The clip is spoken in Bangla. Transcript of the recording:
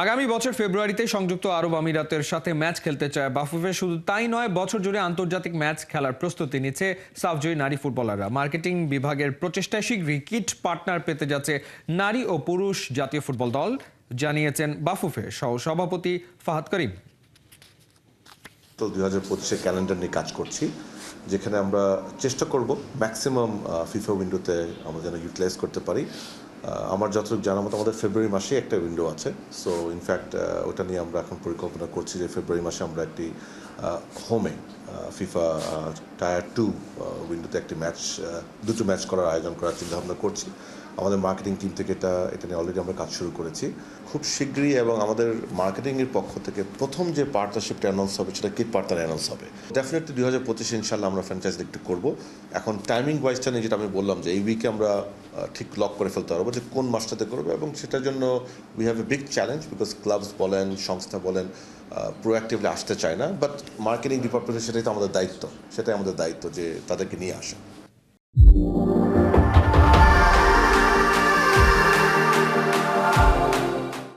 আগামী বছর ফেব্রুয়ারিতে সংযুক্ত আরব আমিরাতের সাথে ম্যাচ খেলতে চায় বাফুফে। শুধু তাই নয়, বছর জুড়ে আন্তর্জাতিক ম্যাচ খেলার প্রস্তুতি নিচ্ছে সাফজয়ী নারী ফুটবলাররা। মার্কেটিং বিভাগের প্রচেষ্টায় শীঘ্রই কিট পার্টনার পেতে যাচ্ছে নারী ও পুরুষ জাতীয় ফুটবল দল, জানিয়েছেন বাফুফে সহ সভাপতি ফাহাদ করিম। তো 2025-এর ক্যালেন্ডার নিয়ে কাজ করছি, যেখানে আমরা চেষ্টা করব ম্যাক্সিমাম ফিফা উইন্ডোতে আমরা যেন ইউটিলাইজ করতে পারি। আমার যতটুকু জানা মতো আমাদের ফেব্রুয়ারি মাসে একটা উইন্ডো আছে। সো ইনফ্যাক্ট ওটা নিয়ে আমরা এখন পরিকল্পনা করছি যে ফেব্রুয়ারি মাসে আমরা একটি হোমে ফিফা টায়ার 2 উইন্ডোতে একটি দুটো ম্যাচ করার আয়োজন করার চিন্তাভাবনা করছি। আমাদের মার্কেটিং টিম থেকে এটা নিয়ে অলরেডি আমরা কাজ শুরু করেছি খুব শীঘ্রই, এবং আমাদের মার্কেটিংয়ের পক্ষ থেকে প্রথম যে পার্টনারশিপটা অ্যানাউন্স হবে সেটা কিট পার্টনার অ্যানাউন্স হবে। ডেফিনেটলি 2025 ইনশাল্লাহ আমরা ফ্র্যাঞ্চাইজ একটু করবো। এখন টাইমিং ওয়াইজটা নিয়ে যেটা আমি বললাম যে এই উইকে আমরা ঠিক লক করে ফেলতে পারবো যে কোন মাসটাতে করবো, এবং সেটার জন্য we have a big challenge because clubs বলেন, সংস্থা বলেন প্রোঅ্যাক্টিভলি আসতে চায় না, বাট মার্কেটিং ডিপার্টমেন্টের সেটাই আমাদের দায়িত্ব যে তাদেরকে নিয়ে আসা।